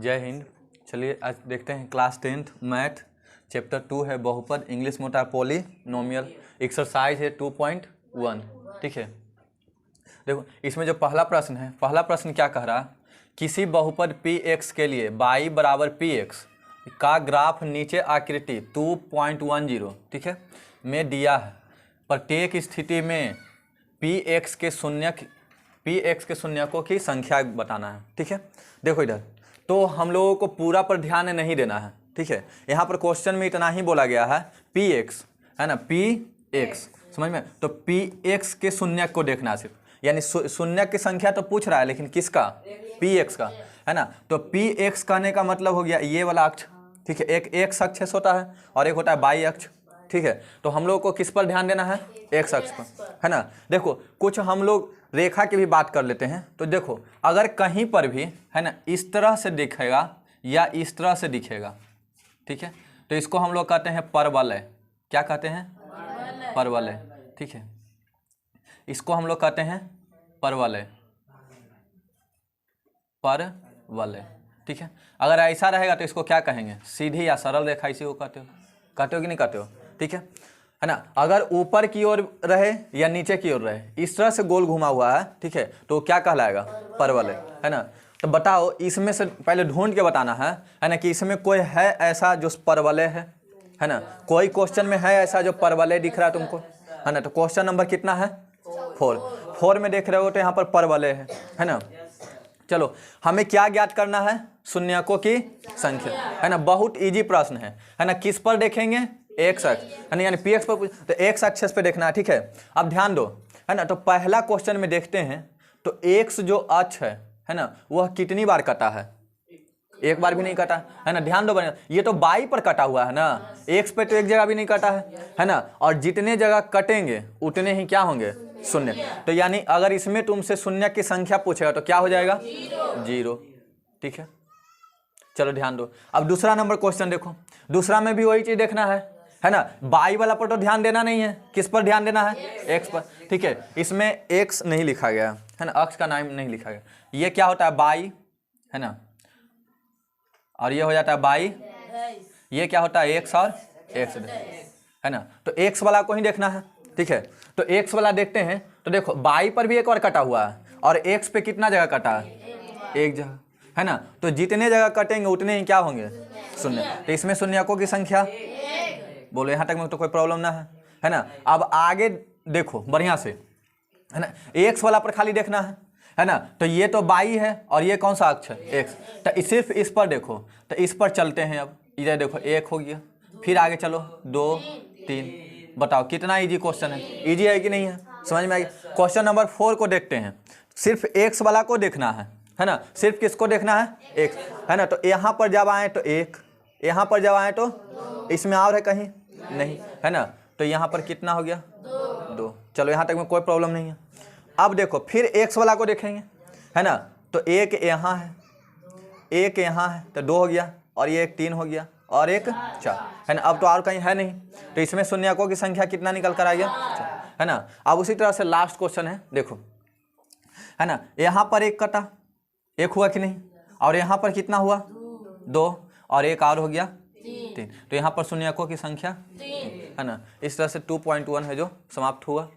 जय हिंद। चलिए आज देखते हैं क्लास 10th मैथ चैप्टर 2 है बहुपद इंग्लिश मोटा पॉलिनोमियल एक्सरसाइज है 2.1। ठीक है, देखो इसमें जो पहला प्रश्न है, पहला प्रश्न क्या कह रहा है, किसी बहुपद px के लिए y बराबर px का ग्राफ नीचे आकृति 2.10 ठीक है में दिया है। प्रत्येक स्थिति में px के शून्यकों की संख्या बताना है। ठीक है, देखो इधर तो हम लोगों को पूरा पर ध्यान नहीं देना है। ठीक है, यहाँ पर क्वेश्चन में इतना ही बोला गया है px है ना, px समझ में, तो px के शून्यक को देखना है सिर्फ, यानी शून्यक की संख्या तो पूछ रहा है लेकिन किसका, px का है ना। तो px कहने का मतलब हो गया ये वाला अक्ष। ठीक है, एक x अक्ष होता है और एक होता है y अक्ष। ठीक है, तो हम लोग को किस पर ध्यान देना है, x अक्ष पर है ना। देखो कुछ हम लोग रेखा की भी बात कर लेते हैं। तो देखो अगर कहीं पर भी है ना इस तरह से दिखेगा या इस तरह से दिखेगा, ठीक है, तो इसको हम लोग कहते हैं परवलय। क्या कहते हैं, परवलय। ठीक है, इसको हम लोग कहते हैं परवलय, परवलय। ठीक है, अगर ऐसा रहेगा तो इसको क्या कहेंगे, सीधी या सरल रेखा, इसी को कहते हो कि नहीं कहते हो। ठीक है ना, अगर ऊपर की ओर रहे या नीचे की ओर रहे, इस तरह से गोल घुमा हुआ है, ठीक है, तो क्या कहलाएगा, परवलय है ना। तो बताओ इसमें से पहले ढूंढ के बताना है ना, कि इसमें कोई है ऐसा जो परवलय है ना। कोई क्वेश्चन में है ऐसा जो परवलय दिख रहा है तुमको, है ना। तो क्वेश्चन नंबर कितना है, 4 में देख रहे हो, तो यहाँ पर परवलय है ना। चलो हमें क्या ज्ञात करना है, शून्यकों की संख्या है ना। बहुत इजी प्रश्न है ना। किस पर देखेंगे, x अक्ष है ना, यानी px पर, तो x अक्ष पे देखना है। ठीक है, अब ध्यान दो है ना। तो पहला क्वेश्चन में देखते हैं तो x जो अक्ष है ना, वह कितनी बार कटा है, एक बार भी नहीं कटा है ना। ध्यान दो बने, ये तो y पर कटा हुआ है ना, x पे तो एक जगह भी नहीं कटा है ना। और जितने जगह कटेंगे उतने ही क्या होंगे, शून्य। तो यानी अगर इसमें तुमसे शून्य की संख्या पूछेगा तो क्या हो जाएगा, 0। ठीक है, चलो ध्यान दो। अब दूसरा नंबर क्वेश्चन देखो, दूसरा में भी वही चीज देखना है ना। y वाला पर तो ध्यान देना नहीं है, किस पर ध्यान देना है, x पर। ठीक है, इसमें x नहीं लिखा गया है ना, अक्ष का नाम नहीं लिखा गया। ये क्या होता है, y है ना, और ये हो जाता है y, ये क्या होता है, x और x है ना। तो x वाला को ही देखना है। ठीक है, तो x वाला देखते हैं। तो देखो y पर भी एक और कटा हुआ है और x पे कितना जगह कटा है, एक जगह है ना। तो जितने जगह कटेंगे उतने ही क्या होंगे, शून्य। तो इसमें शून्यकों की संख्या, बोलो यहाँ तक में तो कोई प्रॉब्लम ना है ना। अब आगे देखो बढ़िया से है ना, x वाला पर खाली देखना है ना। तो ये तो y है और ये कौन सा अक्ष है, x। तो सिर्फ इस पर देखो, तो इस पर चलते हैं। अब इधर देखो 1 हो गया, फिर आगे चलो 2 3, बताओ कितना इजी क्वेश्चन है, इजी है कि नहीं है, समझ में आ गया। क्वेश्चन नंबर 4 को देखते हैं। सिर्फ x वाला को देखना है ना, सिर्फ किसको देखना है, x है ना। तो यहाँ पर जब आए तो 1, यहाँ पर जब आए तो, इसमें और है कहीं नहीं है ना। तो यहाँ पर कितना हो गया, 2। चलो यहाँ तक में कोई प्रॉब्लम नहीं है। अब देखो फिर x वाला को देखेंगे है ना। तो 1 यहाँ है, 1 यहाँ है, तो 2 हो गया, और ये 1 3 हो गया, और 1 4 है ना। अब तो और कहीं है नहीं, तो इसमें शून्यकों की संख्या कितना निकल कर आ गया, 4 है ना। अब उसी तरह से लास्ट क्वेश्चन है, देखो है ना। यहाँ पर 1 कटा, 1 हुआ कि नहीं, और यहाँ पर कितना हुआ, 2, और 1 और हो गया 3। तो यहाँ पर शून्यकों की संख्या 3 है ना। इस तरह से 2.1 है जो समाप्त हुआ।